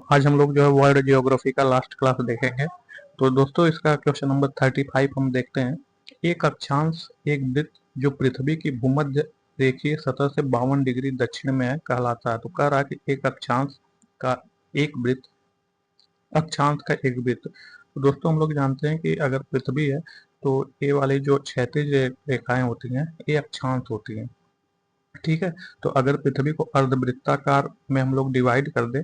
आज हम लोग जो है वर्ल्ड जियोग्राफी का लास्ट क्लास देखेंगे। तो दोस्तों इसका क्वेश्चन नंबर 35 हम देखते हैं। एक अक्षांश एक वृत्त जो पृथ्वी की भूमध्य रेखीय सतह से 52 डिग्री दक्षिण में है कहलाता है। तो कह रहा है कि एक अक्षांश का एक वृत्त, अक्षांश का एक वृत्त। तो दोस्तों हम लोग जानते हैं कि अगर पृथ्वी है तो ये वाली जो क्षैतिज रेखाएं होती हैं ये अक्षांश होती हैं। ठीक है। तो अगर पृथ्वी को अर्धवृत्ताकार में हम लोग डिवाइड कर दें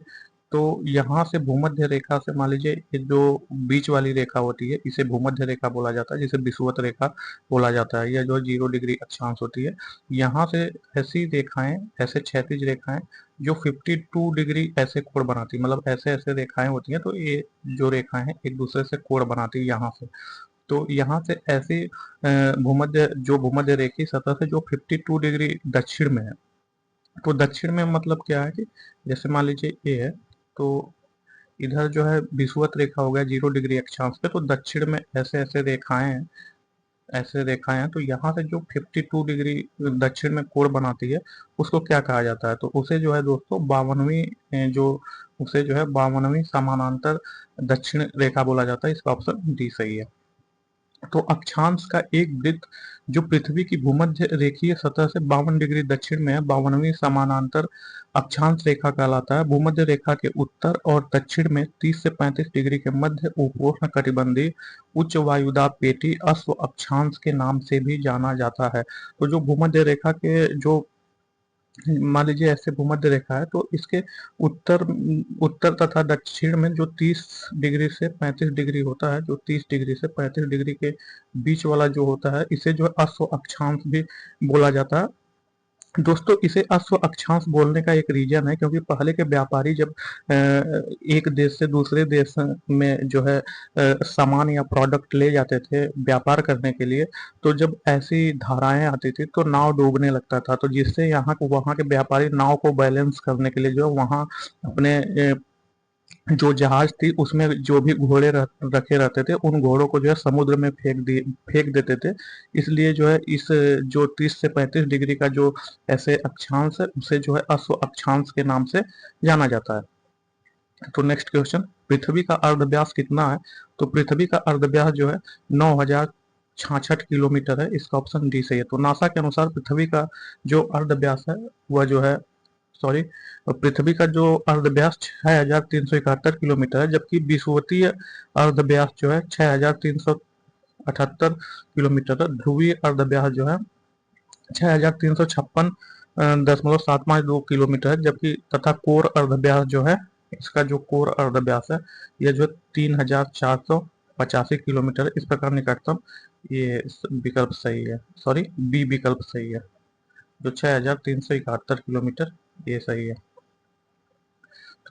तो यहाँ से भूमध्य रेखा से मान लीजिए ये जो बीच वाली रेखा होती है इसे भूमध्य रेखा बोला जाता है, जिसे विषुवत रेखा बोला जाता है। यह जो 0 डिग्री अक्षांश होती है, यहाँ से ऐसी रेखाएं, ऐसे क्षैतिज रेखाएं जो 52 डिग्री ऐसे कोण बनाती है, मतलब ऐसे ऐसे रेखाएं होती हैं। तो ये जो रेखाएं हैं एक दूसरे से कोण बनाती है यहाँ से। तो यहाँ से ऐसी भूमध्य रेखीय सतह से जो 52 डिग्री दक्षिण में है। तो दक्षिण में मतलब क्या है कि जैसे मान लीजिए ये है, तो इधर जो है विषुवत रेखा हो गया 0 डिग्री अक्षांश पे, तो दक्षिण में ऐसे ऐसे रेखाएं हैं, ऐसे रेखाएं हैं। तो यहाँ से जो 52 डिग्री दक्षिण में कोण बनाती है उसको क्या कहा जाता है? तो उसे जो है दोस्तों 52वीं समानांतर दक्षिण रेखा बोला जाता है। इसका ऑप्शन डी सही है। तो अक्षांश का एक वृत्त जो पृथ्वी की भूमध्य रेखीय सतह से 52 डिग्री दक्षिण में है 52वीं समानांतर अक्षांश रेखा कहलाता है। भूमध्य रेखा के उत्तर और दक्षिण में 30 से 35 डिग्री के मध्य उपोष्ण कटिबंधीय उच्च वायुदाब पेटी अश्व अक्षांश के नाम से भी जाना जाता है। तो जो भूमध्य रेखा के जो मान लीजिए ऐसे भूमध्य रेखा है, तो इसके उत्तर उत्तर तथा दक्षिण में जो 30 डिग्री से 35 डिग्री होता है, जो 30 डिग्री से 35 डिग्री के बीच वाला जो होता है इसे जो है अश्व अक्षांश भी बोला जाता है। दोस्तों इसे अश्व अक्षांश बोलने का एक रीजन है क्योंकि पहले के व्यापारी जब एक देश से दूसरे देश में जो है सामान या प्रोडक्ट ले जाते थे व्यापार करने के लिए, तो जब ऐसी धाराएं आती थी तो नाव डूबने लगता था। तो जिससे वहाँ के व्यापारी नाव को बैलेंस करने के लिए जो है वहाँ अपने जो जहाज थी उसमें जो भी घोड़े रखे रहते थे उन घोड़ों को जो है समुद्र में फेंक देते थे। इसलिए जो है इस जो 30 से 35 डिग्री का जो ऐसे अक्षांश है उसे जो है अश्व अक्षांश के नाम से जाना जाता है। तो नेक्स्ट क्वेश्चन, पृथ्वी का अर्धव्यास कितना है? तो पृथ्वी का अर्धव्यास जो है 9066 किलोमीटर है। इसका ऑप्शन डी सही है। तो नासा के अनुसार पृथ्वी का जो अर्धव्यास है वह जो है सॉरी पृथ्वी का जो अर्धव्यास 6371 किलोमीटर है, जबकि विषुवतीय अर्धव्यास जो है 6378 किलोमीटर है। ध्रुवीय अर्धव्यास जो है 6356.752 किलोमीटर है, जबकि तथा कोर अर्धव्यास जो है, इसका जो कोर अर्धव्यास है यह जो 3485 किलोमीटर है। इस प्रकार निकटतम ये विकल्प सही है, सॉरी बी विकल्प सही है, जो 6371 किलोमीटर ये सही है।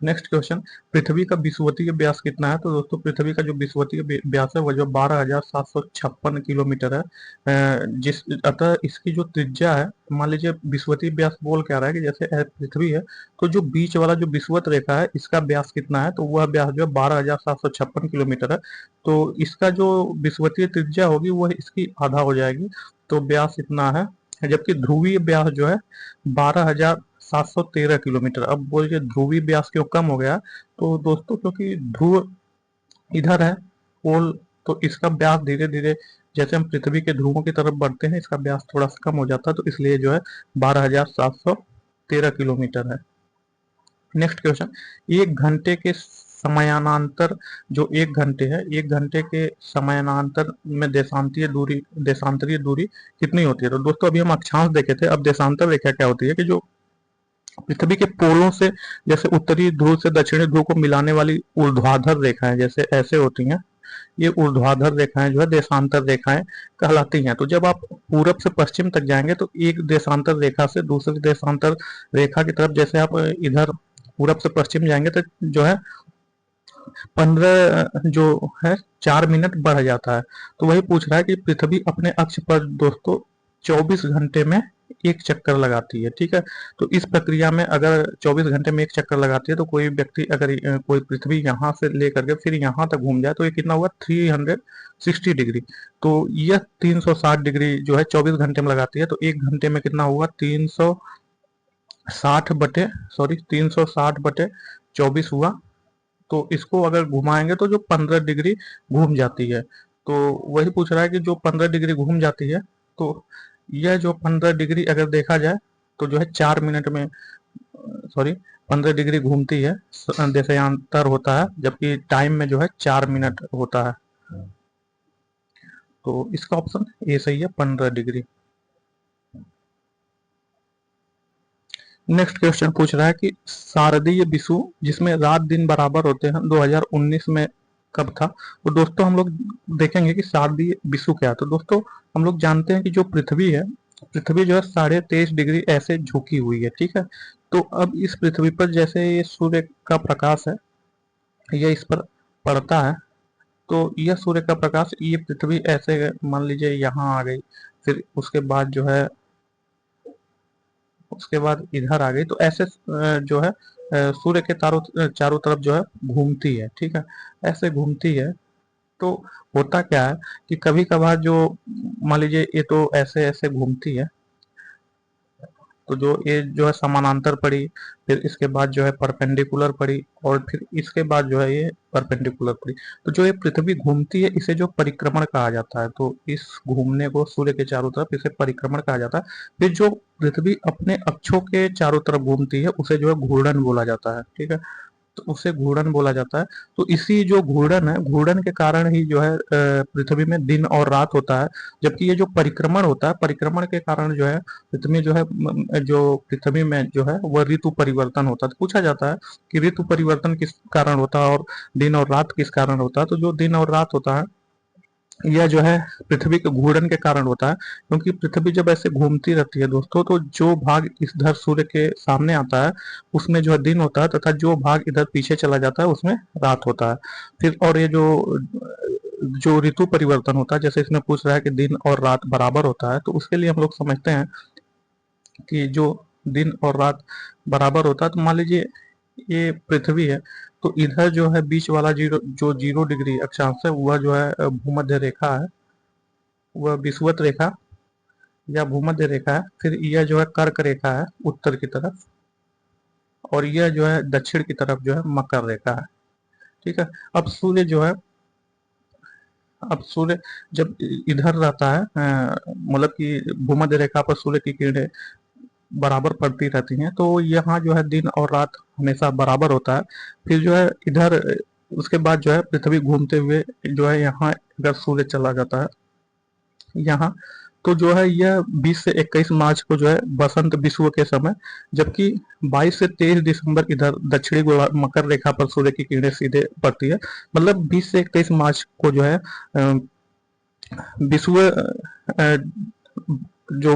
नेक्स्ट क्वेश्चन, पृथ्वी का विषुवतीय व्यास कितना है? तो दोस्तों पृथ्वी का जो विषुवतीय व्यास है वह जो 12,756 किलोमीटर है। जिस अतः इसकी जो त्रिज्या है, मान लीजिए विषुवतीय व्यास बोल क्या रहा है कि जैसे पृथ्वी है तो जो बीच वाला जो विषुवत रेखा है इसका व्यास कितना है? तो वह व्यास जो है 12,756 किलोमीटर है। तो इसका जो विषुवतीय त्रिज्या होगी वह इसकी आधा हो जाएगी, तो व्यास इतना है। जबकि ध्रुवीय व्यास जो है 12,713 किलोमीटर। अब बोलिए ध्रुवीय व्यास क्यों कम हो गया? तो दोस्तों क्योंकि ध्रुव इधर है पोल, तो इसका व्यास धीरे धीरे जैसे हम पृथ्वी के ध्रुवों की तरफ बढ़ते हैं इसका व्यास थोड़ा सा कम हो जाता है, तो इसलिए जो है 12,713 किलोमीटर है। नेक्स्ट क्वेश्चन, एक घंटे के समयानांतर जो एक घंटे है, एक घंटे के समयानांतर में देशांतरीय दूरी कितनी होती है? तो दोस्तों अभी हम अक्षांश देखे थे, अब देशांतर रेखा क्या होती है कि जो पृथ्वी के पोलों से, जैसे उत्तरी ध्रुव से दक्षिणी ध्रुव को मिलाने वाली ऊर्ध्वाधर रेखाएं जैसे ऐसे होती हैं, ये ऊर्ध्वाधर रेखाएं जो है देशांतर रेखाएं कहलाती हैं। तो जब आप पूरब से पश्चिम तक जाएंगे तो एक देशांतर रेखा से दूसरी देशांतर रेखा की तरफ, जैसे आप इधर पूरब से पश्चिम जाएंगे तो जो है 15 जो है 4 मिनट बढ़ जाता है। तो वही पूछ रहा है कि पृथ्वी अपने अक्ष पर दोस्तों 24 घंटे में एक चक्कर लगाती है। ठीक है। तो इस प्रक्रिया में अगर 24 घंटे में एक चक्कर लगाती है तो कोई व्यक्ति अगर कोई पृथ्वी यहाँ से लेकर के फिर यहाँ तक घूम जाए तो ये कितना हुआ 360 डिग्री। तो यह 360 डिग्री जो है 24 घंटे में लगाती है, तो एक घंटे में कितना हुआ 360 बटे 24 हुआ तो इसको अगर घुमाएंगे तो जो 15 डिग्री घूम जाती है। तो वही पूछ रहा है कि जो 15 डिग्री घूम जाती है, तो यह जो 15 डिग्री अगर देखा जाए तो जो है 4 मिनट में, सॉरी, 15 डिग्री घूमती है, देशांतर होता है, जबकि टाइम में जो है 4 मिनट होता है। तो इसका ऑप्शन ए सही है, 15 डिग्री। नेक्स्ट क्वेश्चन पूछ रहा है कि शारदीय विषु जिसमें रात दिन बराबर होते हैं 2019 में कब था। तो दोस्तों हम लोग देखेंगे कि शारदीय विषु क्या है। तो दोस्तों हम लोग जानते हैं कि जो पृथ्वी है, पृथ्वी जो है 23.5 डिग्री ऐसे झुकी हुई है, ठीक है। तो अब इस पृथ्वी पर जैसे ये सूर्य का प्रकाश है, यह इस पर पड़ता है, तो यह सूर्य का प्रकाश, ये पृथ्वी ऐसे मान लीजिए यहाँ आ गई, फिर उसके बाद जो है, उसके बाद इधर आ गई, तो ऐसे जो है सूर्य के चारों तरफ जो है घूमती है, ठीक है, ऐसे घूमती है। तो होता क्या है कि कभी कभार जो, मान लीजिए ये तो ऐसे ऐसे घूमती है, तो जो ये जो है समानांतर पड़ी, फिर इसके बाद जो है परपेंडिकुलर पड़ी, और फिर इसके बाद जो है ये परपेंडिकुलर पड़ी। तो जो ये पृथ्वी घूमती है इसे जो परिक्रमण कहा जाता है। तो इस घूमने को सूर्य के चारों तरफ, इसे परिक्रमण कहा जाता है। फिर जो पृथ्वी अपने अक्षों के चारों तरफ घूमती है उसे जो है घूर्णन बोला जाता है, ठीक है। तो उसे घूर्णन बोला जाता है। तो इसी जो घूर्णन है, घूर्णन के कारण ही जो है पृथ्वी में दिन और रात होता है। जबकि ये जो परिक्रमण होता है, परिक्रमण के कारण जो है पृथ्वी जो है, जो पृथ्वी में जो है वह ऋतु परिवर्तन होता है। तो पूछा जाता है कि ऋतु परिवर्तन किस कारण होता है और दिन और रात किस कारण होता है। तो जो दिन और रात होता है यह जो है पृथ्वी के घूर्णन के कारण होता है। क्योंकि पृथ्वी जब ऐसे घूमती रहती है दोस्तों, तो जो भाग इधर सूर्य के सामने आता है उसमें जो है दिन होता है, तथा जो भाग इधर पीछे चला जाता है उसमें रात होता है। फिर और ये जो जो ऋतु परिवर्तन होता है, जैसे इसमें पूछ रहा है कि दिन और रात बराबर होता है, तो उसके लिए हम लोग समझते हैं कि जो दिन और रात बराबर होता है, तो मान लीजिए ये पृथ्वी है, तो इधर जो है बीच वाला जो 0 डिग्री अक्षांश है वह जो है भूमध्य रेखा है, वह विषुवत रेखा या भूमध्य रेखा है। फिर यह जो है कर्क रेखा है उत्तर की तरफ, और यह जो है दक्षिण की तरफ जो है मकर रेखा है, ठीक है। अब सूर्य जो है, अब सूर्य जब इधर रहता है, मतलब कि भूमध्य रेखा पर सूर्य की किरणें बराबर पड़ती रहती हैं, तो यहाँ जो है दिन और रात हमेशा बराबर होता है। फिर जो है इधर उसके बाद जो है पृथ्वी घूमते हुए जो है यहाँ अगर सूर्य चला जाता है यहाँ, तो जो है यह 20 से 21 मार्च को जो है बसंत विषुव के समय, जबकि 22 से 23 दिसंबर इधर दक्षिणी गोला मकर रेखा पर सूर्य की किरणें सीधे पड़ती है। मतलब 20 से 21 मार्च को जो है विषुव जो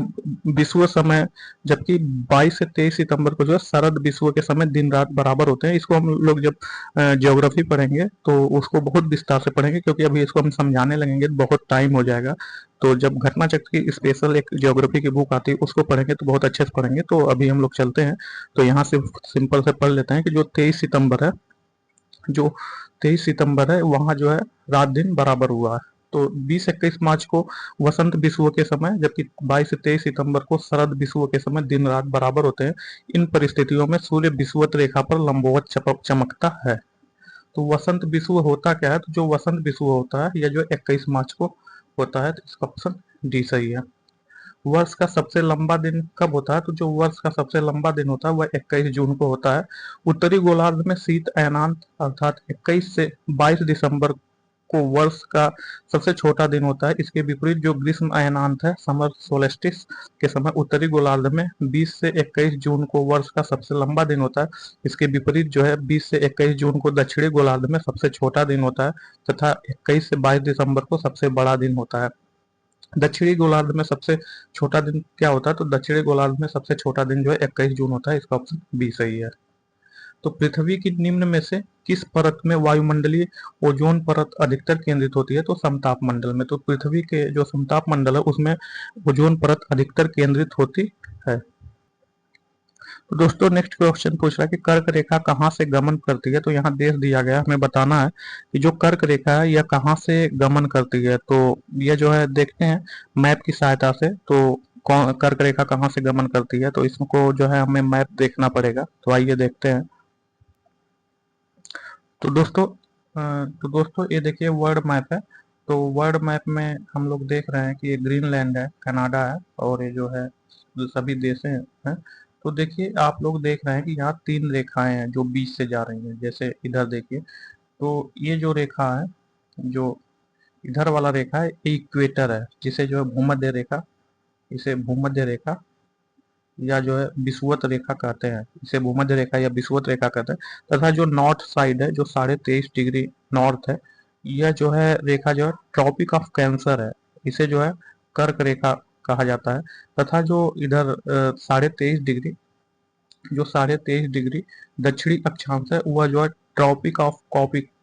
विषुव समय, जबकि 22 से 23 सितंबर को जो है शरद विषुव के समय दिन रात बराबर होते हैं। इसको हम लोग जब ज्योग्राफी पढ़ेंगे तो उसको बहुत विस्तार से पढ़ेंगे, क्योंकि अभी इसको हम समझाने लगेंगे तो बहुत टाइम हो जाएगा। तो जब घटना चक्र की स्पेशल एक ज्योग्राफी की बुक आती है उसको पढ़ेंगे तो बहुत अच्छे से पढ़ेंगे। तो अभी हम लोग चलते हैं, तो यहाँ से सिंपल से पढ़ लेते हैं कि जो 23 सितंबर है, जो 23 सितंबर है वहाँ जो है रात दिन बराबर हुआ है। तो 20-21 मार्च को वसंत विषुव के समय, जबकि 22 से 23 सितंबर को शरद विषुव के समय दिन रात बराबर होते हैं। इन परिस्थितियों में सूर्य विषुवत रेखा पर लंबवत चमकता है। तो वसंत विषुव होता क्या है, तो जो वसंत विषुव होता है यह जो 21 मार्च को होता है। तो इसका ऑप्शन डी सही है। वर्ष का सबसे लंबा दिन कब होता है, तो जो वर्ष का सबसे लंबा दिन होता है वह 21 जून को होता है। उत्तरी गोलार्ध में शीत अयनांत अर्थात 21 से 22 दिसंबर को वर्ष का सबसे छोटा दिन होता है। इसके विपरीत जो ग्रीष्म अयनांत है, समर सोलेस्टिस के समय उत्तरी गोलार्ध में 20 से 21 जून को वर्ष का सबसे लंबा दिन होता है। इसके विपरीत जो है 20 से 21 जून को दक्षिणी गोलार्ध में सबसे छोटा दिन होता है, तथा 21 से 22 दिसंबर को सबसे बड़ा दिन होता है। दक्षिणी गोलार्ध में सबसे छोटा दिन क्या होता है, तो दक्षिणी गोलार्ध में सबसे छोटा दिन जो है 21 जून होता है। इसका ऑप्शन बी सही है। तो पृथ्वी की निम्न में से किस परत में वायुमंडलीय ओजोन परत अधिकतर केंद्रित होती है, तो समताप मंडल में। तो पृथ्वी के जो समताप मंडल है उसमें ओजोन परत अधिकतर केंद्रित होती है। तो दोस्तों नेक्स्ट क्वेश्चन पूछ रहा है कि कर्क रेखा कहाँ से गमन करती है। तो यहाँ देश दिया गया, हमें बताना है कि जो कर्क रेखा है यह कहाँ से गमन करती है। तो यह जो है देखते हैं मैप की सहायता से, तो कर्क रेखा कहाँ से गमन करती है, तो इसको जो है हमें मैप देखना पड़ेगा। तो आइए देखते हैं। तो दोस्तों ये देखिए वर्ल्ड मैप है। तो वर्ल्ड मैप में हम लोग देख रहे हैं कि ये ग्रीनलैंड है, कनाडा है, और ये जो है जो सभी देश हैं। तो देखिए आप लोग देख रहे हैं कि यहाँ 3 रेखाएं हैं जो बीच से जा रही हैं। जैसे इधर देखिए, तो ये जो रेखा है, जो इधर वाला रेखा है, इक्वेटर है, जिसे जो है भूमध्य रेखा, इसे भूमध्य रेखा या जो है विषुवत रेखा कहते हैं, इसे भूमध्य रेखा या विषुवत रेखा कहते हैं। तथा जो नॉर्थ साइड है, जो 23.5 डिग्री नॉर्थ है, यह जो है रेखा जो है ट्रॉपिक ऑफ कैंसर है, इसे जो है कर्क रेखा कहा जाता है। तथा जो इधर 23.5 डिग्री, जो 23.5 डिग्री दक्षिणी अक्षांश है, वह जो है ट्रॉपिक ऑफ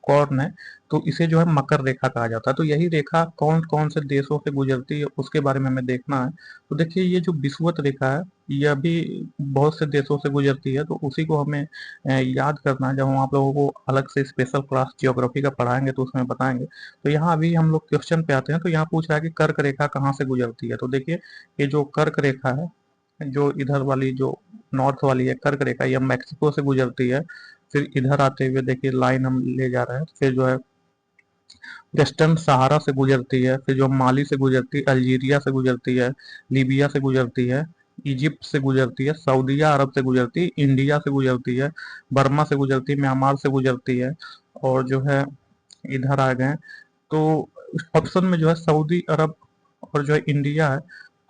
कॉर्न है, तो इसे जो है मकर रेखा कहा जाता है। तो यही रेखा कौन कौन से देशों से गुजरती है उसके बारे में हमें देखना है। तो देखिए ये जो विषुवत रेखा है, यह भी बहुत से देशों से गुजरती है, तो उसी को हमें याद करना है। जब हम आप लोगों को अलग से स्पेशल क्लास जियोग्राफी का पढ़ाएंगे तो उसमें बताएंगे। तो यहाँ अभी हम लोग क्वेश्चन पे आते हैं। तो यहाँ पूछ रहा है कि कर्क रेखा कहाँ से गुजरती है। तो देखिए ये जो कर्क रेखा है, जो इधर वाली जो नॉर्थ वाली है कर्क रेखा, यह मैक्सिको से गुजरती है। फिर इधर आते हुए देखिए लाइन हम ले जा रहे हैं, फिर जो है वेस्टर्न सहारा से गुजरती है, फिर जो माली से गुजरती है, अल्जीरिया से गुजरती है, लीबिया से गुजरती है, इजिप्ट से गुजरती है, सऊदीया अरब से गुजरती है, इंडिया से गुजरती है, बर्मा से गुजरती है, म्यांमार से गुजरती है, और जो है इधर आ गए। तो ऑप्शन में जो है सऊदी अरब और जो है इंडिया है।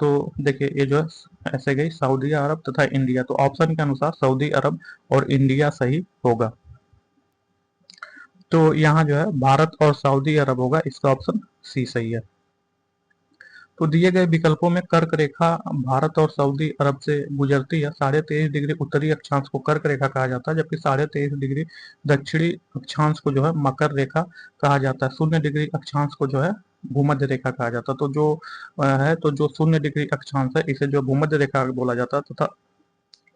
तो देखिए ये जो है ऐसे गई सऊदी अरब तथा इंडिया, तो ऑप्शन के अनुसार सऊदी अरब और इंडिया सही होगा। तो यहाँ जो है भारत और सऊदी अरब होगा, इसका ऑप्शन सी सही है। तो दिए गए विकल्पों में कर्क रेखा भारत और सऊदी अरब से गुजरती है। 23.5 डिग्री उत्तरी अक्षांश को कर्क रेखा कहा जाता है, जबकि 23.5 डिग्री दक्षिणी अक्षांश को जो है मकर रेखा कहा जाता है। 0 डिग्री अक्षांश को जो है भूमध्य रेखा कहा जाता है। तो जो तो जो 0 डिग्री अक्षांश है, इसे जो भूमध्य रेखा बोला जाता है, तथा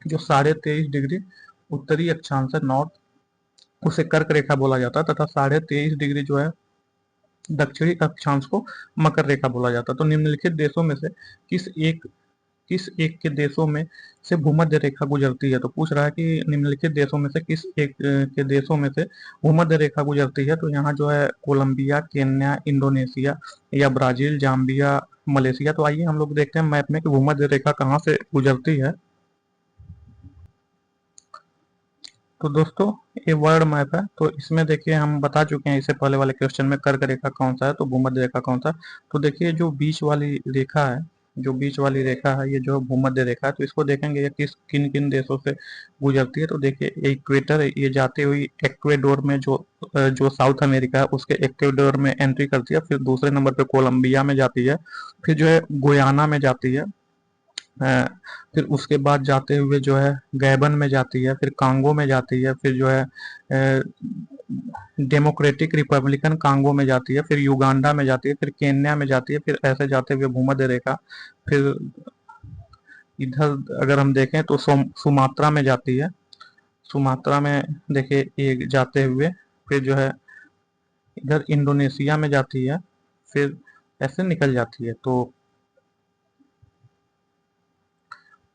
जो 23.5 डिग्री उत्तरी अक्षांश है नॉर्थ, उसे कर्क रेखा बोला जाता है। तथा 23.5 डिग्री जो है दक्षिणी अक्षांश को मकर रेखा बोला जाता है। तो निम्नलिखित देशों में से किस एक किस एक के देशों में से भूमध्य रेखा गुजरती है। तो पूछ रहा है कि निम्नलिखित देशों में से किस एक के देशों में से भूमध्य रेखा गुजरती है। तो यहाँ जो है कोलंबिया, केन्या, इंडोनेशिया या ब्राजील, जाम्बिया, मलेशिया। तो आइए हम लोग देखते हैं मैप में कि भूमध्य रेखा कहाँ से गुजरती है। तो दोस्तों ये वर्ल्ड मैप है। तो इसमें देखिए हम बता चुके हैं इससे पहले वाले क्वेश्चन में कर्क रेखा कौन सा है, तो भूमध्य रेखा कौन सा है। तो देखिए जो बीच वाली रेखा है, जो बीच वाली रेखा है, ये जो भूमध्य रेखा है, तो इसको देखेंगे ये किस किन किन देशों से गुजरती है। तो देखिए इक्वेटर, ये जाते हुए इक्वेडोर में जो साउथ अमेरिका है उसके इक्वेडोर में एंट्री करती है। फिर दूसरे नंबर पे कोलंबिया में जाती है, फिर जो है गुयाना में जाती है, फिर उसके बाद जाते हुए जो है गैबन में जाती है, फिर कांगो में जाती है, फिर जो है डेमोक्रेटिक रिपब्लिकन कांगो में जाती है, फिर युगांडा में जाती है, फिर केन्या में जाती है, फिर ऐसे जाते हुए भूमध्य रेखा फिर इधर अगर हम देखें तो सुमात्रा में जाती है। सुमात्रा में देखिए ये जाते हुए फिर जो है इधर इंडोनेशिया में जाती है, फिर ऐसे निकल जाती है। तो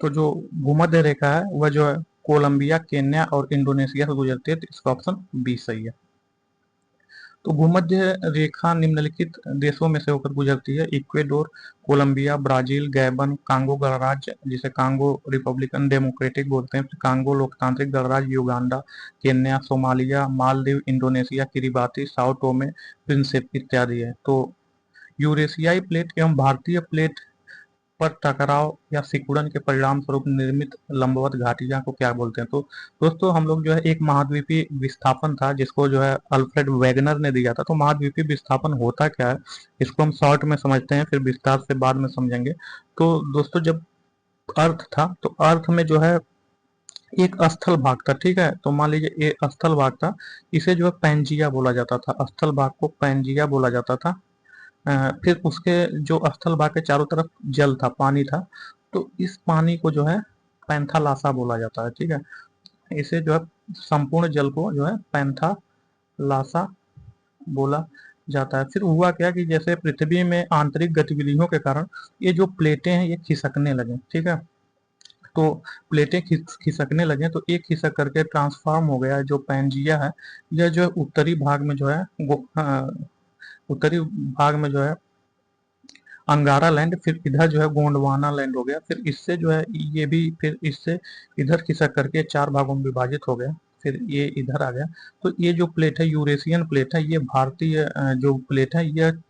जो भूमध्य रेखा है वह जो है कोलंबिया, केन्या और इंडोनेशिया से गुजरती है। तो इसका ऑप्शन बी सही है। तो भूमध्य रेखा निम्नलिखित देशों में से होकर गुजरती है: Ecuador, Colombia, Brazil, Gabon, Congo गणराज्य जिसे कांगो रिपब्लिकन डेमोक्रेटिक बोलते हैं, कांगो लोकतांत्रिक गणराज्य, Uganda, Kenya, Somalia, Maldives, Indonesia, Kiribati, Sao Tome, Principe इत्यादि है। तो यूरेशियाई प्लेट एवं भारतीय प्लेट पर टकराव या सिकुड़न के परिणाम स्वरूप निर्मित लंबवत घाटियां को क्या बोलते हैं। तो दोस्तों हम लोग जो है एक महाद्वीपीय विस्थापन था जिसको जो है अल्फ्रेड वैगनर ने दिया था। तो महाद्वीपीय विस्थापन होता क्या है, इसको हम शॉर्ट में समझते हैं, फिर विस्तार से बाद में समझेंगे। तो दोस्तों जब अर्थ था, तो अर्थ में जो है एक स्थल भाग था, ठीक है। तो मान लीजिए ये स्थल भाग था, इसे जो है पैंजिया बोला जाता था, स्थल भाग को पैंजिया बोला जाता था। फिर उसके जो स्थल भाग के चारों तरफ जल था, पानी था, तो इस पानी को जो है पैंथालासा बोला जाता है, ठीक है। इसे जो है संपूर्ण जल को जो है पैंथालासा बोला जाता है। फिर हुआ क्या कि जैसे पृथ्वी में आंतरिक गतिविधियों के कारण ये जो प्लेटें हैं ये खिसकने लगे, ठीक है। तो प्लेटें खिसकने लगे तो एक खिसक करके ट्रांसफॉर्म हो गया। जो पैंजिया है यह जो है उत्तरी भाग में जो है उत्तरी भाग में जो है अंगारा लैंड, फिर इधर जो है गोंडवाना लैंड हो गया, फिर इससे जो है ये भी फिर इससे इधर खिसक करके 4 भागों में विभाजित हो गया, फिर ये इधर आ गया। तो ये जो प्लेट है यूरेशियन प्लेट है, ये भारतीय जो प्लेट है यह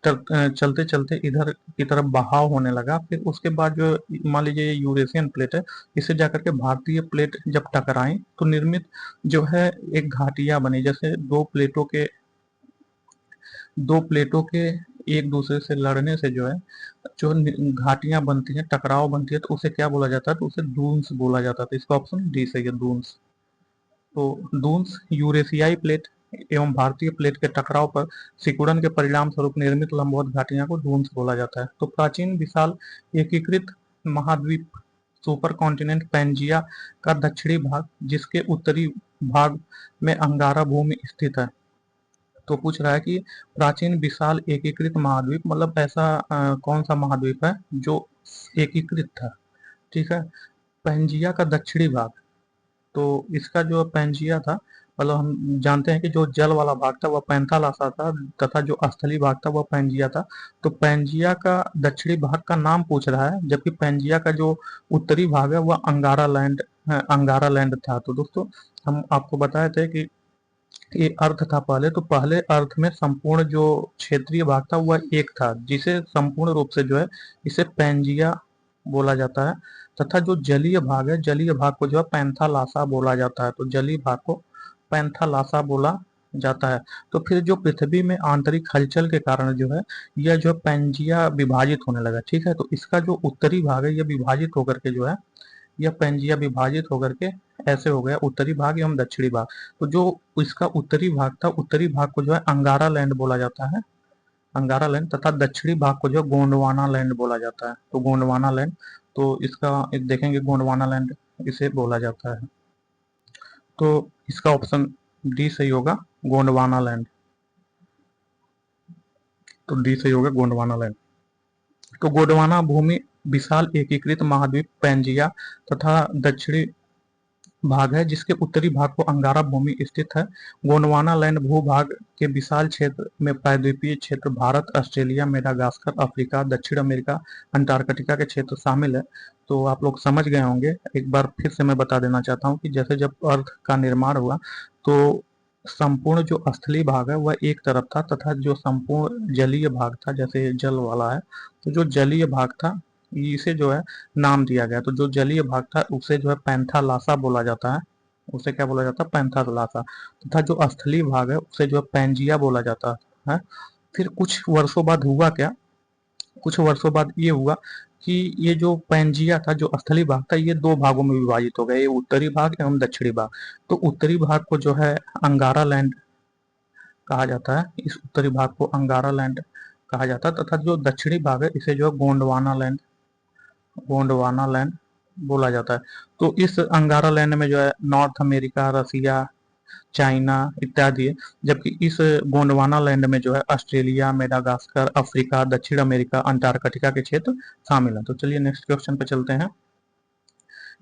चलते चलते इधर की तरफ बहाव होने लगा। फिर उसके बाद जो मान लीजिए ये यूरेशियन प्लेट है, इससे जाकर के भारतीय प्लेट जब टकराई तो निर्मित जो है एक घाटियां बनी। जैसे दो प्लेटों के एक दूसरे से लड़ने से जो है जो घाटियां बनती हैं, टकराव बनती है, तो उसे क्या बोला जाता है? तो उसे दून्स बोला जाता था। इसका ऑप्शन डी सही है, दून्स। तो दून्स यूरेशियाई प्लेट एवं भारतीय प्लेट के टकराव पर सिकुड़न के परिणाम स्वरूप निर्मित लंबवत घाटियां को दून्स बोला जाता है। तो प्राचीन विशाल एकीकृत महाद्वीप सुपर कॉन्टिनेंट पैंजिया का दक्षिणी भाग, जिसके उत्तरी भाग में अंगारा भूमि स्थित है। तो पूछ रहा है कि प्राचीन विशाल एकीकृत महाद्वीप मतलब ऐसा कौन सा महाद्वीप है जो एकीकृत था? ठीक है, पैंजिया का दक्षिणी भाग। तो इसका जो पैंजिया था, मतलब हम जानते हैं कि जो जल वाला भाग था वह पैंथालासा था, तथा जो स्थली भाग था वह पैंजिया था। तो पैंजिया का दक्षिणी भाग का नाम पूछ रहा है, जबकि पैंजिया का जो उत्तरी भाग है वह अंगारा लैंड था। तो दोस्तों हम आपको बताए थे कि ये अर्थ था पहले, तो पहले अर्थ में संपूर्ण जो क्षेत्रीय भाग था वह एक था, जिसे संपूर्ण रूप से जो है इसे पैंजिया बोला जाता है। तथा जो जलीय भाग है, जलीय भाग को जो है पैंथालासा बोला जाता है। तो जलीय भाग को पैंथालासा बोला जाता है। तो फिर जो पृथ्वी में आंतरिक हलचल के कारण जो है यह जो पैंजिया विभाजित होने लगा। ठीक है, तो इसका जो उत्तरी भाग है यह विभाजित होकर के जो है यह पैंजिया विभाजित होकर के ऐसे हो गया उत्तरी भाग एवं दक्षिणी भाग। तो जो इसका उत्तरी भाग था, उत्तरी भाग को जो है अंगारा लैंड बोला जाता है, अंगारा लैंड, तथा दक्षिणी भाग को जो है गोंडवाना लैंड बोला जाता है। तो गोंडवाना लैंड, तो इसका देखेंगे गोंडवाना लैंड इसे बोला जाता है। तो इसका ऑप्शन डी सही होगा, गोंडवाना लैंड। तो डी सही होगा, गोंडवाना लैंड। तो गोंडवाना भूमि विशाल एकीकृत महाद्वीप पैंजिया तथा दक्षिणी भाग है, जिसके उत्तरी भाग को अंगारा भूमि स्थित है। गोंडवाना लैंड भूभाग के विशाल क्षेत्र में प्रायद्वीपीय क्षेत्र भारत, ऑस्ट्रेलिया, मेडागास्कर, अफ्रीका, दक्षिण अमेरिका, अंटार्कटिका के क्षेत्र शामिल है। तो आप लोग समझ गए होंगे। एक बार फिर से मैं बता देना चाहता हूँ कि जैसे जब अर्थ का निर्माण हुआ तो संपूर्ण जो स्थलीय भाग है वह एक तरफ था, तथा जो संपूर्ण जलीय भाग था, जैसे जल वाला है, तो जो जलीय भाग था इसे जो है नाम दिया गया। तो जो जलीय भाग था उसे जो है पैंथालासा बोला जाता है, उसे क्या बोला जाता है? पैंथालासा। तथा जो स्थलीय भाग है उसे जो है पैंजिया बोला जाता है। फिर कुछ वर्षों बाद हुआ क्या, कुछ वर्षों बाद ये हुआ कि ये जो पैंजिया था, जो स्थलीय भाग था, ये दो भागों में विभाजित हो गया, ये उत्तरी भाग एवं दक्षिणी भाग। तो उत्तरी भाग को जो है अंगारा लैंड कहा जाता है, इस उत्तरी भाग को अंगारा लैंड कहा जाता है, तथा जो दक्षिणी भाग है इसे जो है गोंडवाना लैंड बोला जाता है। तो इस अंगारा लैंड में जो है नॉर्थ अमेरिका, रसिया, चाइना इत्यादि है, जबकि इस गोंडवाना लैंड में जो है ऑस्ट्रेलिया, मेडागास्कर, अफ्रीका, दक्षिण अमेरिका, अंटार्कटिका के क्षेत्र शामिल है। तो चलिए नेक्स्ट क्वेश्चन पे चलते हैं।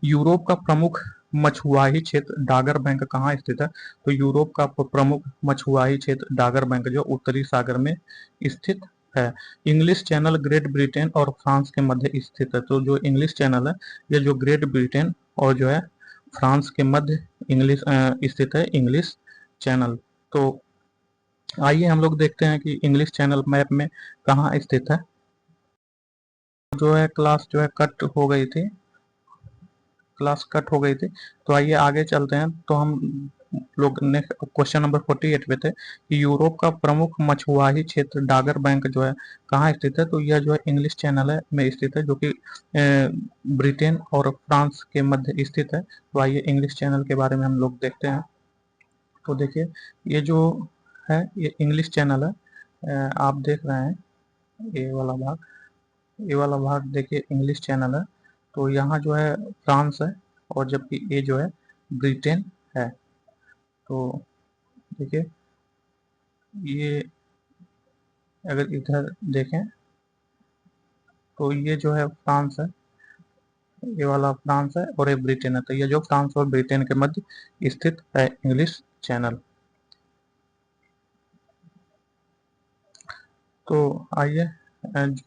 यूरोप का प्रमुख मछुआही क्षेत्र डागर बैंक कहाँ स्थित है? तो यूरोप का प्रमुख मछुआही क्षेत्र डागर बैंक जो उत्तरी सागर में स्थित है। इंग्लिश चैनल ग्रेट ब्रिटेन और फ्रांस के मध्य स्थित है। तो जो इंग्लिश चैनल है ये जो ग्रेट ब्रिटेन और जो है फ्रांस के मध्य इंग्लिश स्थित है, इंग्लिश चैनल। तो आइए हम लोग देखते हैं कि इंग्लिश चैनल मैप में कहाँ स्थित है। जो है क्लास जो है कट हो गई थी, क्लास कट हो गई थी। तो आइए आगे चलते हैं। तो हम लोग नेक्स्ट क्वेश्चन नंबर 48 पे थे कि यूरोप का प्रमुख मछुआही क्षेत्र डागर बैंक जो है कहाँ स्थित है? तो यह जो है इंग्लिश चैनल है में स्थित है, जो कि ब्रिटेन और फ्रांस के मध्य स्थित है। तो आइए इंग्लिश चैनल के बारे में हम लोग देखते हैं। तो देखिए ये जो है ये इंग्लिश चैनल है, आप देख रहे हैं ये वाला भाग देखिए इंग्लिश चैनल है। तो यहाँ जो है फ्रांस है और जबकि ये जो है ब्रिटेन है। तो देखिए ये अगर इधर देखें तो ये जो है फ्रांस है ये वाला फ्रांस है और ये ब्रिटेन है। तो ये जो फ्रांस और ब्रिटेन के मध्य स्थित है इंग्लिश चैनल। तो आइए,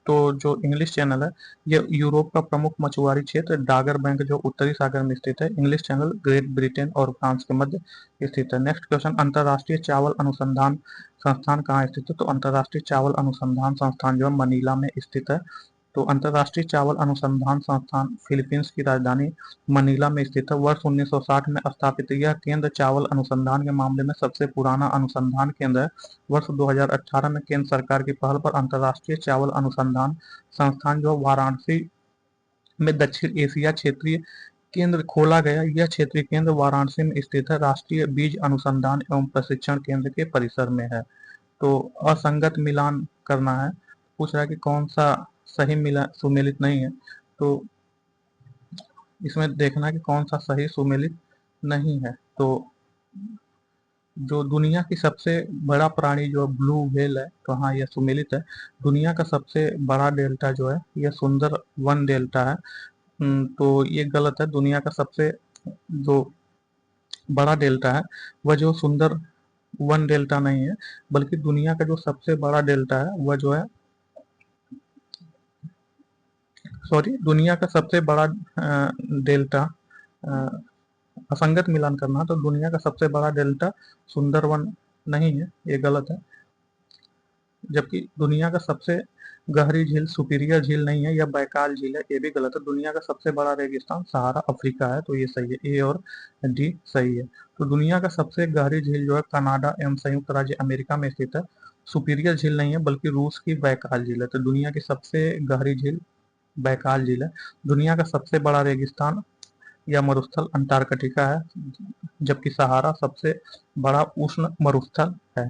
तो जो इंग्लिश चैनल है ये यूरोप का प्रमुख मछुआरी क्षेत्र डागर बैंक जो उत्तरी सागर में स्थित है। इंग्लिश चैनल ग्रेट ब्रिटेन और फ्रांस के मध्य स्थित है। नेक्स्ट क्वेश्चन, अंतर्राष्ट्रीय चावल अनुसंधान संस्थान कहाँ स्थित है? तो अंतर्राष्ट्रीय चावल अनुसंधान संस्थान जो है मनीला में स्थित है। तो अंतर्राष्ट्रीय चावल अनुसंधान संस्थान फिलीपींस की राजधानी मनीला में स्थित है। वर्ष 1960 में स्थापित यह केंद्र चावल अनुसंधान के मामले में सबसे पुराना अनुसंधान केंद्र है। वर्ष 2018 में केंद्र सरकार की पहल पर अंतर्राष्ट्रीय चावल अनुसंधान संस्थान जो वाराणसी में दक्षिण एशिया क्षेत्रीय केंद्र खोला गया। यह क्षेत्रीय केंद्र वाराणसी में स्थित है। राष्ट्रीय बीज अनुसंधान एवं प्रशिक्षण केंद्र के परिसर में है। तो असंगत मिलान करना है, पूछ रहा है कि कौन सा सही मिला सुमेलित नहीं है। तो इसमें देखना है कि कौन सा सही सुमेलित नहीं है। तो जो दुनिया की सबसे बड़ा प्राणी जो ब्लू व्हेल है, तो हाँ यह सुमेलित है। दुनिया का सबसे बड़ा डेल्टा जो है यह सुंदर वन डेल्टा है। तो ये गलत है। दुनिया का सबसे जो बड़ा डेल्टा है वह जो सुंदर वन डेल्टा नहीं है, बल्कि दुनिया का जो सबसे बड़ा डेल्टा है वह जो है, सॉरी, दुनिया का सबसे बड़ा डेल्टा, असंगत मिलान करना, तो दुनिया का सबसे बड़ा डेल्टा सुंदरवन नहीं है, ये गलत है। जबकि दुनिया का सबसे गहरी झील सुपीरियर झील नहीं है, यह बैकाल झील है, ये भी गलत है। दुनिया का सबसे बड़ा रेगिस्तान सहारा अफ्रीका है, तो ये सही है, ए और डी सही है। तो दुनिया का सबसे गहरी झील जो है कनाडा एवं संयुक्त राज्य अमेरिका में स्थित है। सुपीरियर झील नहीं है, बल्कि रूस की बैकाल झील है। तो दुनिया की सबसे गहरी झील बैकाल झील है। दुनिया का सबसे बड़ा रेगिस्तान या मरुस्थल अंटार्कटिका है, जबकि सहारा सबसे बड़ा उष्ण मरुस्थल है।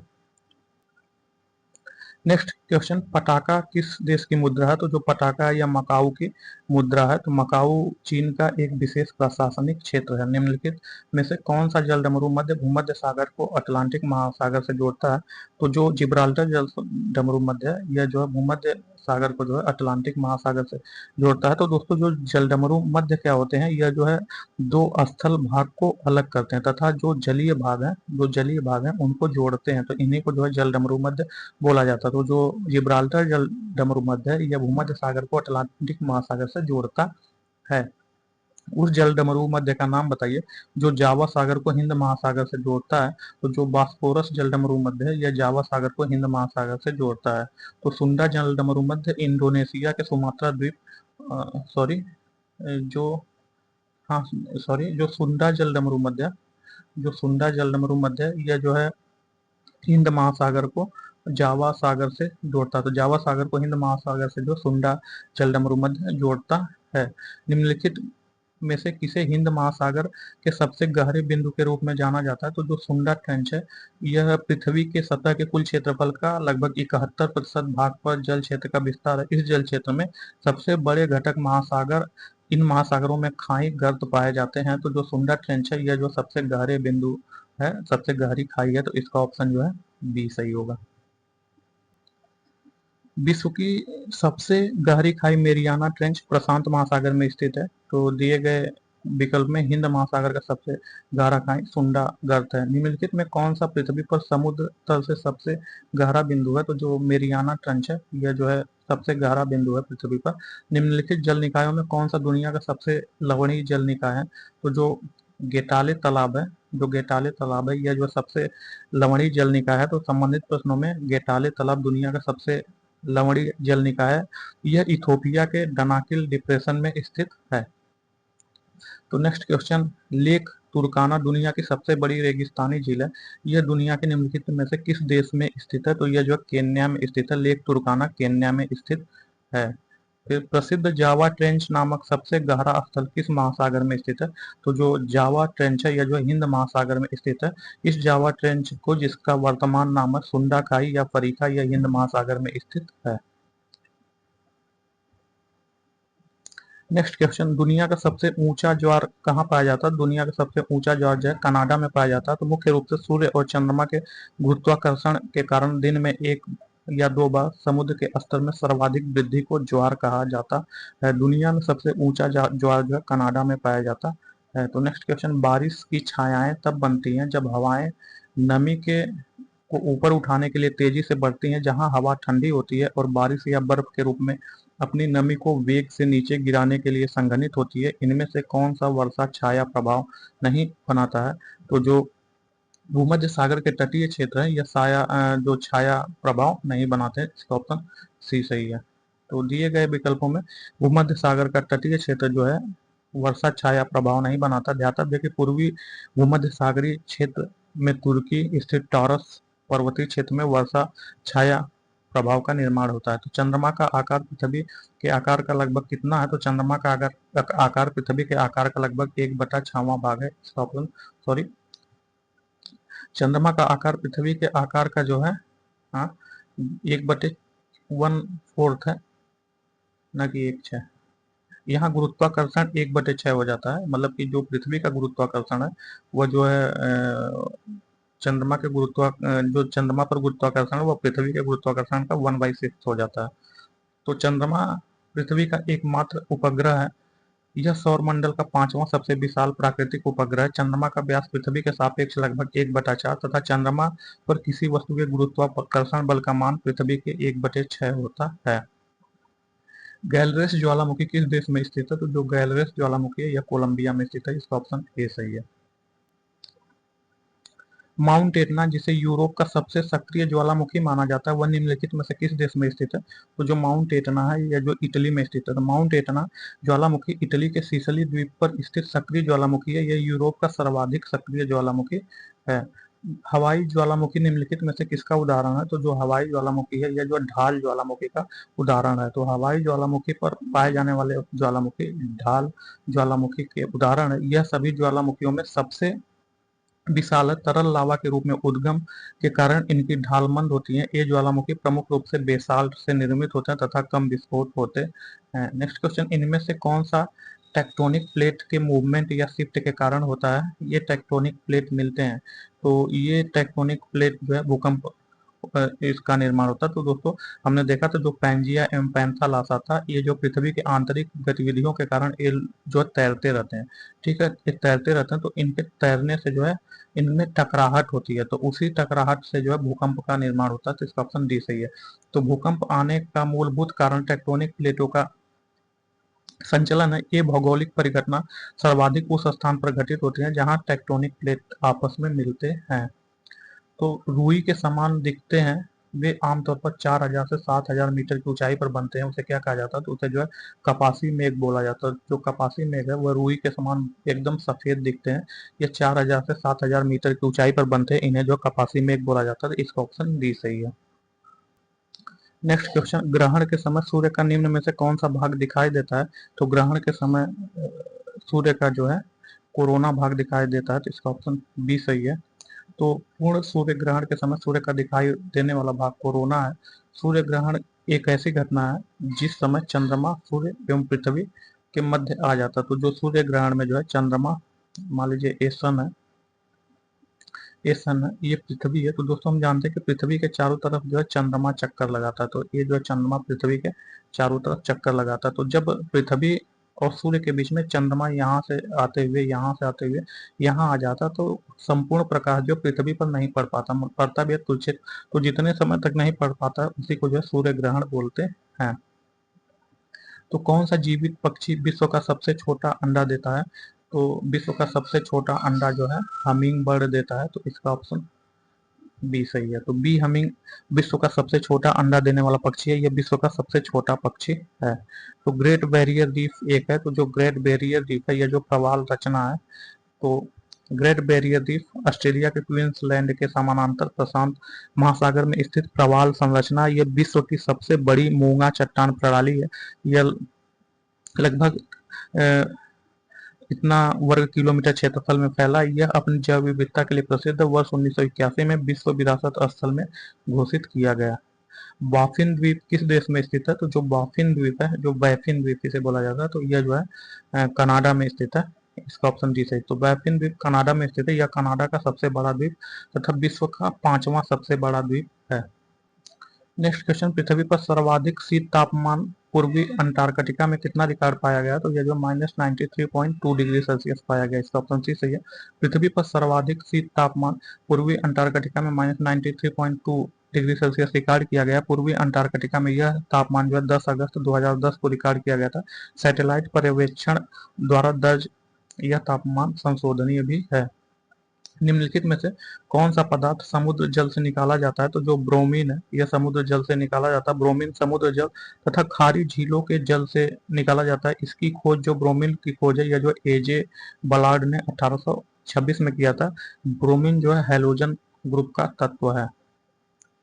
नेक्स्ट क्वेश्चन, पटाका किस देश की मुद्रा है? तो जो पटाका है या मकाऊ की मुद्रा है। तो मकाऊ चीन का एक विशेष प्रशासनिक क्षेत्र है। निम्नलिखित में से कौन सा जल डमरू मध्य भूमध्य सागर को अटलांटिक महासागर से जोड़ता है? तो जो जिब्राल्टर जल डमरू मध्य है यह जो है भूमध्य सागर को जो है अटलांटिक महासागर से जोड़ता है। तो दोस्तों जो जल डमरू मध्य क्या होते हैं, यह जो है दो स्थल भाग को अलग करते हैं तथा जो जलीय भाग है उनको जोड़ते हैं। तो इन्हीं को जो है जल डमरू मध्य बोला जाता है। तो जो जिब्राल्टर जल डमरू मध्य है यह भूमध्य सागर को अटलांटिक महासागर से जोड़ता है। उस जल डमरू मध्य का नाम बताइए जो जावा सागर को हिंद महासागर से जोड़ता है। तो जो बास्फोरस जल डमरू मध्य है यह जावा सागर को हिंद महासागर से जोड़ता है। तो सुंडा जल डमरू मध्य इंडोनेशिया के सुमात्रा द्वीप, सॉरी जो हाँ सॉरी जो सुंडा जल डमरू मध्य, जो सुंडा जल डमरू मध्य यह जो है हिंद महासागर को जावा सागर से जोड़ता है। तो जावा सागर को हिंद महासागर से जो सुंडा जल डमरू मध्य जोड़ता है। निम्नलिखित में से किसे हिंद महासागर के सबसे गहरे बिंदु के रूप में जाना जाता है? तो जो सुंडा ट्रेंच है यह पृथ्वी के सतह के कुल क्षेत्रफल का लगभग 71% भाग पर जल क्षेत्र का विस्तार है। इस जल क्षेत्र में सबसे बड़े घटक महासागर, इन महासागरों में खाई गर्त पाए जाते हैं। तो जो सुंडा ट्रेंच है यह जो सबसे गहरे बिंदु है, सबसे गहरी खाई है, तो इसका ऑप्शन जो है बी सही होगा। विश्व की सबसे गहरी खाई मेरियाना ट्रेंच प्रशांत महासागर में स्थित है। तो दिए गए विकल्प में हिंद महासागर का सबसे गहरा खाई सुंडा गर्त है। निम्नलिखित में कौन सा पृथ्वी पर समुद्र तल से सबसे गहरा बिंदु है? तो जो मेरियाना ट्रेंच है यह जो है सबसे गहरा बिंदु है पृथ्वी पर। निम्नलिखित जल निकायों में कौन सा दुनिया का सबसे लवणीय जल निकाय है? तो जो गेटाले तालाब है, जो गेटाले तालाब है यह जो सबसे लवणीय जल निकाय है। तो संबंधित प्रश्नों में गेटाले तालाब दुनिया का सबसे लवणीय जल निकाय है। यह इथोपिया के डनाकिल डिप्रेशन में स्थित है। तो नेक्स्ट क्वेश्चन, लेक तुर्काना दुनिया की सबसे बड़ी रेगिस्तानी झील है। यह दुनिया के निम्नलिखित में से किस देश में स्थित है? तो यह जो केन्या में स्थित है। लेक तुर्काना केन्या में स्थित है। फिर प्रसिद्ध जावा ट्रेंच नामक सबसे गहरा स्थल किस महासागर में स्थित है? तो जो जावा ट्रेंच है यह जो हिंद महासागर में स्थित है। इस जावा ट्रेंच को जिसका वर्तमान नाम है सुंडा खाई या फरीका, यह हिंद महासागर में स्थित है। नेक्स्ट क्वेश्चन, दुनिया का सबसे ऊंचा ज्वार कहाँ पाया जाता है? दुनिया का सबसे ऊंचा ज्वार जो है कनाडा में पाया जाता है। तो मुख्य रूप से सूर्य और चंद्रमा के गुरुत्वाकर्षण के कारण दिन में एक या 2 बार समुद्र के स्तर में सर्वाधिक वृद्धि को ज्वार कहा जाता है। दुनिया में सबसे ऊंचा ज्वार जो है कनाडा में पाया जाता है। तो नेक्स्ट क्वेश्चन, बारिश की छायाएं तब बनती हैं जब हवाएं नमी के को ऊपर उठाने के लिए तेजी से बढ़ती हैं। जहां हवा ठंडी होती है और बारिश या बर्फ के रूप में अपनी नमी को वेग से नीचे गिराने के लिए संघनित होती है, इनमें से कौन सा वर्षा छाया प्रभाव नहीं बनाता है? तो जो भूमध्य सागर के तटीय क्षेत्र है, यह जो छाया प्रभाव नहीं बनाते हैं। इसका ऑप्शन सी सही है। तो दिए गए विकल्पों में भूमध्य सागर का तटीय क्षेत्र जो है वर्षा छाया प्रभाव नहीं बनाता। ध्यातव्य देखिए, पूर्वी भूमध्य सागरीय क्षेत्र में तुर्की स्थित टॉरस पर्वतीय क्षेत्र में वर्षा छाया प्रभाव का निर्माण होता है। तो चंद्रमा का आकार पृथ्वी के आकार का लगभग कितना है? तो चंद्रमा का आकार पृथ्वी के आकार का लगभग 1/6वां भाग है। इसका ऑप्शन सॉरी, चंद्रमा का आकार पृथ्वी के आकार का जो है, हाँ, 1/1/4 है, न कि 1/6। यहाँ गुरुत्वाकर्षण 1/6 हो जाता है, मतलब कि जो पृथ्वी का गुरुत्वाकर्षण है वह जो है चंद्रमा के जो चंद्रमा पर गुरुत्वाकर्षण है वह पृथ्वी के गुरुत्वाकर्षण का 1/6 हो जाता है। तो चंद्रमा पृथ्वी का एकमात्र उपग्रह है। यह सौर मंडल का 5वां सबसे विशाल प्राकृतिक उपग्रह है। चंद्रमा का व्यास पृथ्वी के सापेक्ष लगभग 1/4 तथा चंद्रमा पर किसी वस्तु के गुरुत्वाकर्षण बल का मान पृथ्वी के 1/6 होता है। गैलरेस ज्वालामुखी किस देश में स्थित है? तो जो गैलरेस ज्वालामुखी है यह कोलंबिया में स्थित है। इसका ऑप्शन ए सही है। माउंट एटना, जिसे यूरोप का सबसे सक्रिय ज्वालामुखी माना जाता है, वह निम्नलिखित में से किस देश में स्थित है? तो जो माउंट एटना है यह जो इटली में स्थित है। तो माउंट एटना ज्वालामुखी इटली के सिसिली द्वीप पर स्थित सक्रिय ज्वालामुखी है। यह यूरोप का सर्वाधिक सक्रिय ज्वालामुखी है। हवाई ज्वालामुखी निम्नलिखित में से किसका उदाहरण है? तो जो हवाई ज्वालामुखी है यह जो ढाल ज्वालामुखी का उदाहरण है। तो हवाई ज्वालामुखी पर पाए जाने वाले ज्वालामुखी ढाल ज्वालामुखी के उदाहरण है। यह सभी ज्वालामुखियों में सबसे विशाल तरल लावा के रूप में उद्गम के कारण इनकी ढालमंद होती हैं। ये ज्वालामुखी प्रमुख रूप से बेसाल्ट से निर्मित होते हैं तथा कम विस्फोट होते हैं। नेक्स्ट क्वेश्चन, इनमें से कौन सा टेक्टोनिक प्लेट के मूवमेंट या शिफ्ट के कारण होता है? ये टेक्टोनिक प्लेट मिलते हैं, तो ये टेक्टोनिक प्लेट जो है भूकंप इसका निर्माण होता है। तो दोस्तों हमने देखा था जो पैंजिया एवं पैंथालासा था, ये जो पृथ्वी के आंतरिक गतिविधियों के कारण ये जो तैरते रहते हैं, ठीक है, ये तैरते रहते हैं, तो इनके तैरने से जो है इनमें टकराहट होती है, तो उसी टकराहट से जो है भूकंप का निर्माण होता है। तो इसका ऑप्शन डी सही है। तो भूकंप आने का मूलभूत कारण टेक्टोनिक प्लेटों का संचलन है। ये भौगोलिक परिघटना सर्वाधिक उस स्थान पर घटित होती है जहां टेक्टोनिक प्लेट आपस में मिलते हैं। तो रुई के समान दिखते हैं, वे आमतौर पर 4000 से 7000 मीटर की ऊंचाई पर बनते हैं। उसे क्या कहा जाता है? तो उसे जो है कपासी मेघ बोला जाता है। जो कपासी मेघ है वह रुई के समान एकदम सफेद दिखते हैं। ये 4000 से 7000 मीटर की ऊंचाई पर बनते हैं, इन्हें जो कपासी मेघ बोला जाता है। इसका ऑप्शन डी सही है। नेक्स्ट क्वेश्चन, ग्रहण के समय सूर्य का निम्न में से कौन सा भाग दिखाई देता है? तो ग्रहण के समय सूर्य का जो है कोरोना भाग दिखाई देता है। तो इसका ऑप्शन बी सही है। तो पूर्ण सूर्य ग्रहण के समय सूर्य का दिखाई देने वाला भाग कोरोना है। सूर्य ग्रहण एक ऐसी घटना है जिस समय चंद्रमा, सूर्य एवं पृथ्वी के मध्य आ जाता है। तो जो सूर्य ग्रहण में जो है चंद्रमा, मान लीजिए ए सन है, ये सन है, ये पृथ्वी है। तो दोस्तों हम जानते हैं कि पृथ्वी के चारों तरफ जो है चंद्रमा चक्कर लगाता है। तो ये जो है चंद्रमा पृथ्वी के चारों तरफ चक्कर लगाता है। तो जब पृथ्वी और सूर्य के बीच में चंद्रमा यहाँ से आते हुए, यहाँ से आते हुए यहाँ आ जाता, तो संपूर्ण प्रकाश जो पृथ्वी पर नहीं पड़ पाता, पड़ता भी है तो जितने समय तक नहीं पड़ पाता उसी को जो है सूर्य ग्रहण बोलते हैं। तो कौन सा जीवित पक्षी विश्व का सबसे छोटा अंडा देता है? तो विश्व का सबसे छोटा अंडा जो है हमिंग बर्ड देता है। तो इसका ऑप्शन बी सही है। तो बी हमिंग विश्व का सबसे छोटा अंडा देने वाला पक्षी है। यह विश्व का सबसे छोटा पक्षी है। तो ग्रेट बैरियर रीफ एक है। तो जो ग्रेट बैरियर रीफ है यह जो प्रवाल रचना है, तो ग्रेट बैरियर रीफ ऑस्ट्रेलिया के क्वींसलैंड के समानांतर प्रशांत महासागर में स्थित प्रवाल संरचना, यह विश्व की सबसे बड़ी मूंगा चट्टान प्रणाली है। यह लगभग इतना वर्ग किलोमीटर क्षेत्रफल में फैला। यह अपनी जैव विविधता के लिए प्रसिद्ध है। वर्ष 1981 में विश्व विरासत स्थल में घोषित किया गया। बाफिन द्वीप किस देश में स्थित है? तो जो बाफिन द्वीप है, जो बैफिन द्वीप इसे बोला जाता है, तो यह जो है कनाडा में स्थित है। इसका ऑप्शन डी सही। तो बैफिन द्वीप कनाडा में स्थित है। यह कनाडा का सबसे बड़ा द्वीप तथा विश्व का 5वां सबसे बड़ा द्वीप है। नेक्स्ट क्वेश्चन, पृथ्वी पर सर्वाधिक शीत तापमान पूर्वी अंटार्कटिका में कितना रिकॉर्ड पाया गया? तो ये जो -93.2 डिग्री सेल्सियस पाया गया, इसका ऑप्शन सी सही है। पृथ्वी पर सर्वाधिक शीत तापमान पूर्वी अंटार्कटिका में -93.2 डिग्री सेल्सियस रिकॉर्ड किया गया। पूर्वी अंटार्कटिका में यह तापमान जो है 10 अगस्त 2010 को रिकॉर्ड किया गया था। सैटेलाइट पर्यवेक्षण द्वारा दर्ज यह तापमान संशोधनीय भी है। निम्नलिखित में से कौन सा पदार्थ समुद्र जल से निकाला जाता है? तो जो ब्रोमीन है यह समुद्र जल से निकाला जाता है। ब्रोमीन समुद्र जल तथा खारी झीलों के जल से निकाला जाता है। इसकी खोज, जो ब्रोमीन की खोज है, यह जो एजे बलार्ड ने 1826 में किया था। ब्रोमीन जो है हैलोजन ग्रुप का तत्व है।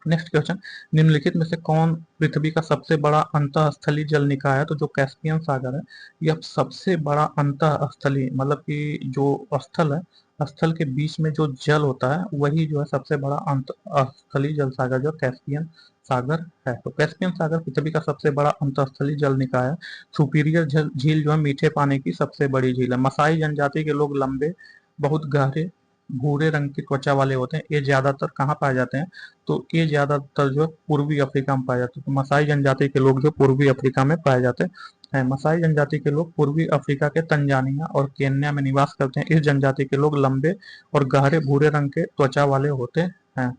नेक्स्ट क्वेश्चन, निम्नलिखित में से कौन पृथ्वी का सबसे बड़ा अंतःस्थलीय जल निकाय है? तो जो कैस्पियन सागर है यह सबसे बड़ा अंतःस्थलीय, मतलब कि जो स्थल है, स्थल के बीच में जो जल होता है वही जो है सबसे बड़ा अंतःस्थलीय जल सागर जो कैस्पियन सागर है। तो कैस्पियन सागर पृथ्वी का सबसे बड़ा अंतःस्थलीय जल निकाय है। सुपीरियर झील जो है मीठे पानी की सबसे बड़ी झील है। मसाई जनजाति के लोग लंबे, बहुत गहरे भूरे रंग की त्वचा वाले होते हैं। ये ज्यादातर कहाँ पाए जाते हैं? तो ये ज्यादातर जो पूर्वी अफ्रीका में पाए जाते हैं। तो मसाई जनजाति के लोग जो पूर्वी अफ्रीका में पाए जाते हैं। मसाई जनजाति के लोग पूर्वी अफ्रीका के तंजानिया और केन्या में निवास करते हैं। इस जनजाति के लोग लंबे और गहरे भूरे रंग के त्वचा वाले होते हैं।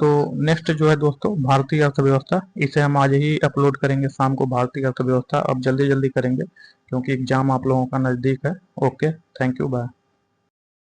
तो नेक्स्ट जो है दोस्तों, भारतीय अर्थव्यवस्था, इसे हम आज ही अपलोड करेंगे शाम को। भारतीय अर्थव्यवस्था अब जल्दी जल्दी करेंगे क्योंकि एग्जाम आप लोगों का नजदीक है। Okay, thank you, bye.